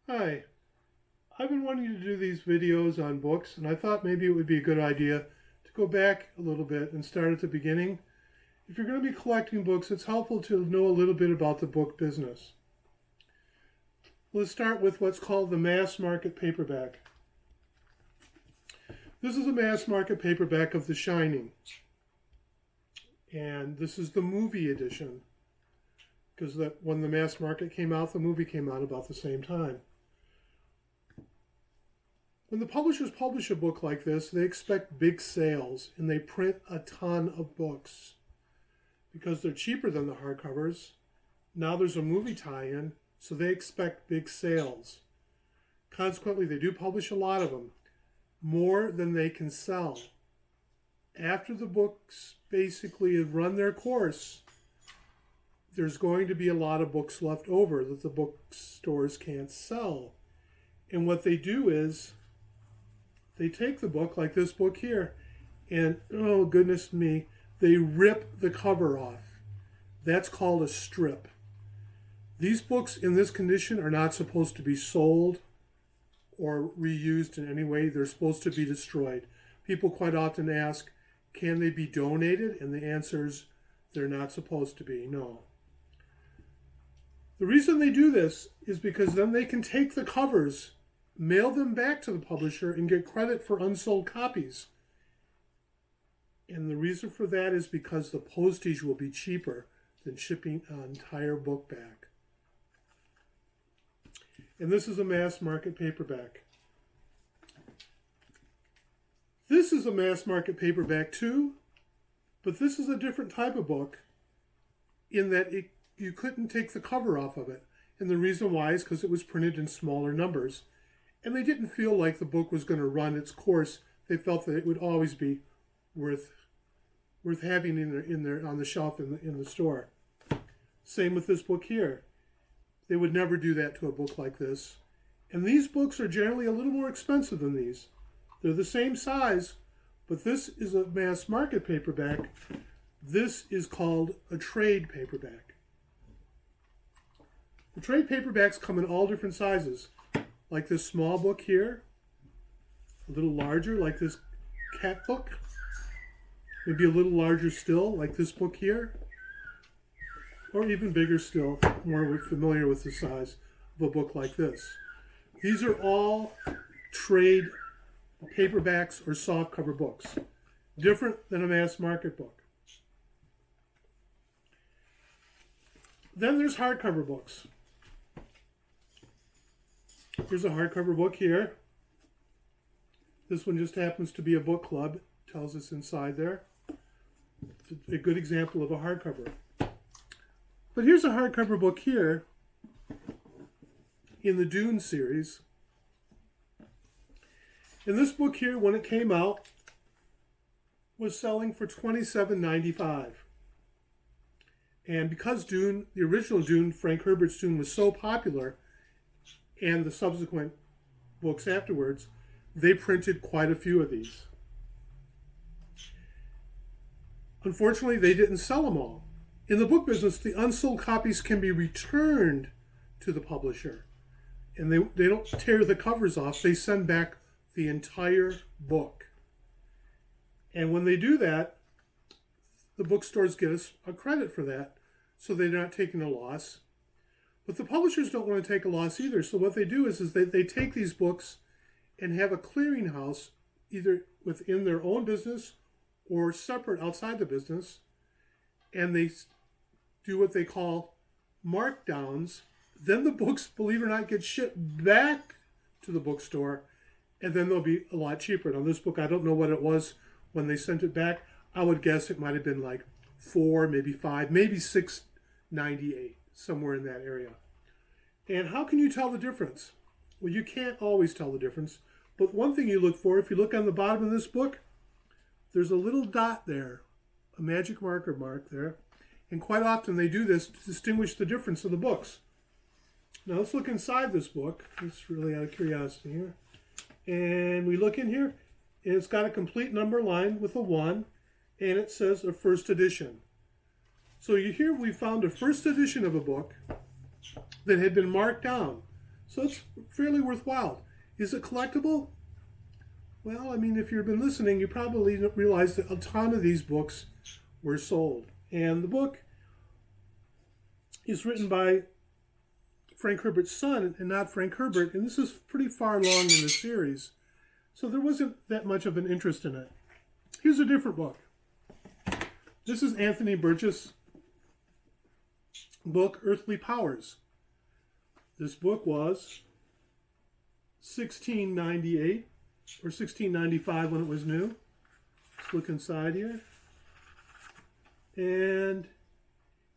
Hi, I've been wanting to do these videos on books, and I thought maybe it would be a good idea to go back a little bit and start at the beginning. If you're going to be collecting books, it's helpful to know a little bit about the book business. Let's start with what's called the mass market paperback. This is a mass market paperback of The Shining, and this is the movie edition, because when the mass market came out, the movie came out about the same time. When the publishers publish a book like this, they expect big sales and they print a ton of books because they're cheaper than the hardcovers. Now there's a movie tie-in, so they expect big sales. Consequently, they do publish a lot of them, more than they can sell. After the books basically have run their course, there's going to be a lot of books left over that the bookstores can't sell. And what they do is they take the book, like this book here, and, oh goodness me, they rip the cover off. That's called a strip. These books in this condition are not supposed to be sold or reused in any way. They're supposed to be destroyed. People quite often ask, can they be donated? And the answer is, they're not supposed to be, no. The reason they do this is because then they can take the covers, mail them back to the publisher, and get credit for unsold copies. And the reason for that is because the postage will be cheaper than shipping an entire book back. And this is a mass market paperback. This is a mass market paperback too, but this is a different type of book in that you couldn't take the cover off of it. And the reason why is because it was printed in smaller numbers. And they didn't feel like the book was going to run its course. They felt that it would always be worth having in there on the shelf in the store. Same with this book here. They would never do that to a book like this. And these books are generally a little more expensive than these. They're the same size, but this is a mass market paperback. This is called a trade paperback. The trade paperbacks come in all different sizes. Like this small book here, a little larger, like this cat book, maybe a little larger still, like this book here, or even bigger still, more familiar with the size of a book like this. These are all trade paperbacks or softcover books, different than a mass market book. Then there's hardcover books. Here's a hardcover book here. This one just happens to be a book club. It tells us inside there. It's a good example of a hardcover. But here's a hardcover book here in the Dune series. And this book here, when it came out, was selling for $27.95. And because Dune, the original Dune, Frank Herbert's Dune, was so popular, and the subsequent books afterwards, they printed quite a few of these. Unfortunately, they didn't sell them all. In the book business, the unsold copies can be returned to the publisher. And they don't tear the covers off, they send back the entire book. And when they do that, the bookstores get us a credit for that, so they're not taking a loss. But the publishers don't want to take a loss either. So what they do is they take these books and have a clearinghouse either within their own business or separate outside the business. And they do what they call markdowns. Then the books, believe it or not, get shipped back to the bookstore. And then they'll be a lot cheaper. Now this book, I don't know what it was when they sent it back. I would guess it might have been like $4, maybe $5, maybe $6.98. Somewhere in that area. And how can you tell the difference? Well, you can't always tell the difference, but one thing you look for, if you look on the bottom of this book, there's a little dot there, a magic marker mark there, and quite often they do this to distinguish the difference of the books. Now let's look inside this book. It's really out of curiosity here. And we look in here, and it's got a complete number line with a 1, and it says a first edition. So here we found a first edition of a book that had been marked down. So it's fairly worthwhile. Is it collectible? Well, I mean, if you've been listening, you probably realize that a ton of these books were sold. And the book is written by Frank Herbert's son and not Frank Herbert. And this is pretty far along in the series. So there wasn't that much of an interest in it. Here's a different book. This is Anthony Burgess' book, Earthly Powers. This book was 1698 or 1695 when it was new. Let's look inside here. And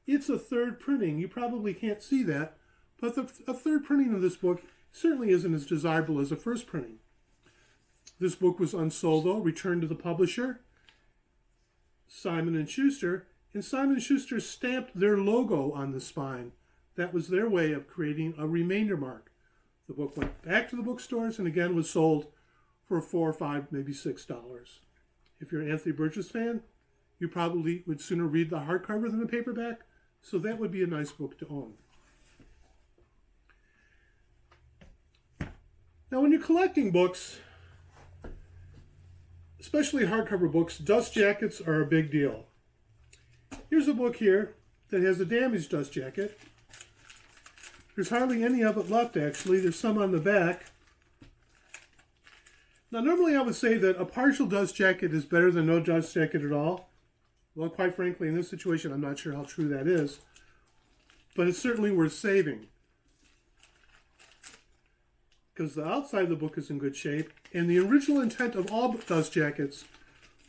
it's a third printing. You probably can't see that, but a third printing of this book certainly isn't as desirable as a first printing. This book was unsold, though, returned to the publisher, Simon & Schuster, and Simon & Schuster stamped their logo on the spine. That was their way of creating a remainder mark. The book went back to the bookstores and again was sold for $4 or $5, maybe $6. If you're an Anthony Burgess fan, you probably would sooner read the hardcover than the paperback, so that would be a nice book to own. Now, when you're collecting books, especially hardcover books, dust jackets are a big deal. Here's a book here that has a damaged dust jacket. There's hardly any of it left, actually. There's some on the back. Now, normally I would say that a partial dust jacket is better than no dust jacket at all. Well, quite frankly, in this situation, I'm not sure how true that is. But it's certainly worth saving, because the outside of the book is in good shape, and the original intent of all dust jackets,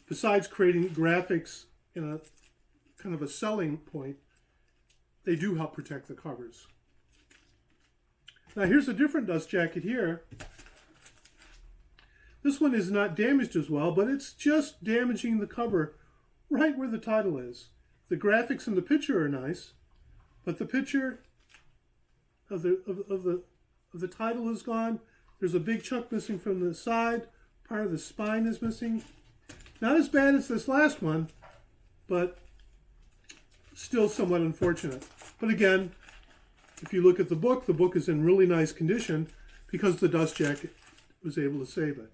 besides creating graphics in a kind of a selling point, they do help protect the covers. Now here's a different dust jacket here. This one is not damaged as well, but it's just damaging the cover right where the title is. The graphics in the picture are nice, but the picture of the title is gone. There's a big chunk missing from the side. Part of the spine is missing. Not as bad as this last one, but still somewhat unfortunate. But again, if you look at the book is in really nice condition because the dust jacket was able to save it.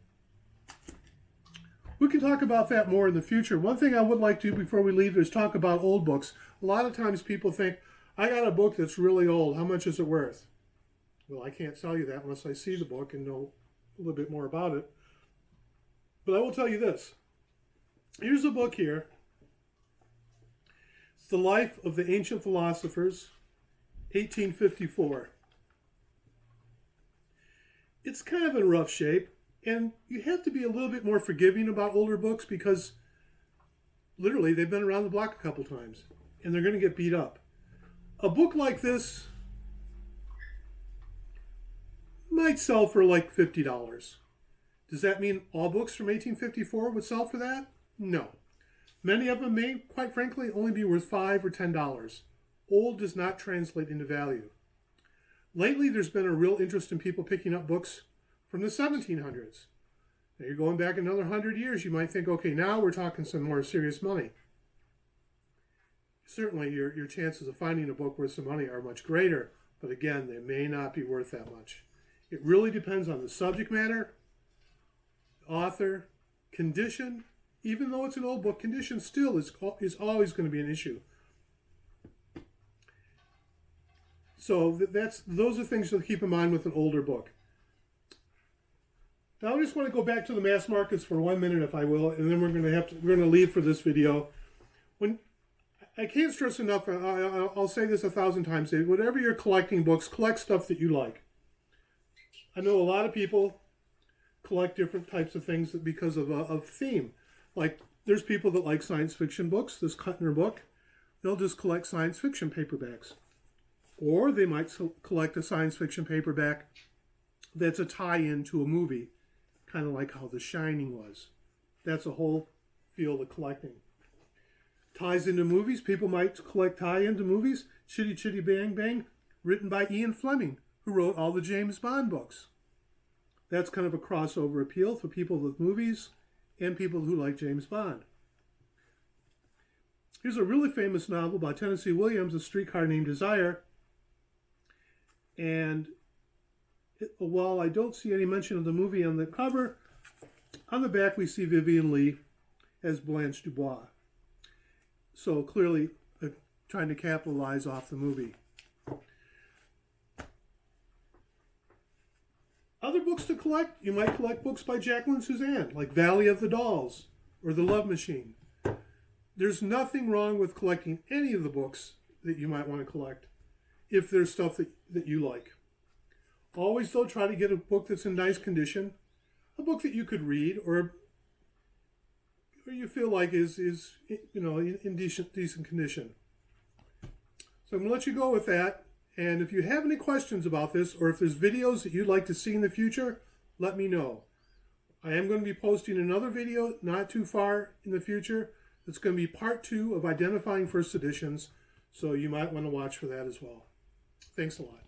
We can talk about that more in the future. One thing I would like to do before we leave is talk about old books. A lot of times people think, I got a book that's really old. How much is it worth? Well, I can't tell you that unless I see the book and know a little bit more about it. But I will tell you this. Here's a book here. It's The Life of the Ancient Philosophers, 1854. It's kind of in rough shape, and you have to be a little bit more forgiving about older books because literally they've been around the block a couple times, and they're going to get beat up. A book like this might sell for like $50. Does that mean all books from 1854 would sell for that? No. Many of them may, quite frankly, only be worth $5 or $10. Old does not translate into value. Lately, there's been a real interest in people picking up books from the 1700s. Now, you're going back another 100 years, you might think, okay, now we're talking some more serious money. Certainly, your chances of finding a book worth some money are much greater, but again, they may not be worth that much. It really depends on the subject matter, author, condition. Even though it's an old book, condition still is always going to be an issue. So those are things to keep in mind with an older book. Now I just want to go back to the mass markets for 1 minute, if I will, and then we're going to leave for this video. When I can't stress enough, I'll say this 1,000 times. Whatever you're collecting books, collect stuff that you like. I know a lot of people collect different types of things because of theme. Like, there's people that like science fiction books. This Kuttner book, they'll just collect science fiction paperbacks. Or they might collect a science fiction paperback that's a tie-in to a movie, kind of like how The Shining was. That's a whole field of collecting. Ties into movies, people might collect tie-into movies. Chitty Chitty Bang Bang, written by Ian Fleming, who wrote all the James Bond books. That's kind of a crossover appeal for people with movies and people who like James Bond. Here's a really famous novel by Tennessee Williams, A Streetcar Named Desire. And While I don't see any mention of the movie on the cover, on the back we see Vivien Leigh as Blanche Dubois. So clearly trying to capitalize off the movie. Other books to collect, you might collect books by Jacqueline Susann, like Valley of the Dolls or The Love Machine. There's nothing wrong with collecting any of the books that you might want to collect if there's stuff that you like. Always, though, try to get a book that's in nice condition, a book that you could read or you feel like is in decent condition. So I'm going to let you go with that. And if you have any questions about this, or if there's videos that you'd like to see in the future, let me know. I am going to be posting another video not too far in the future. It's going to be part 2 of identifying first editions, so you might want to watch for that as well. Thanks a lot.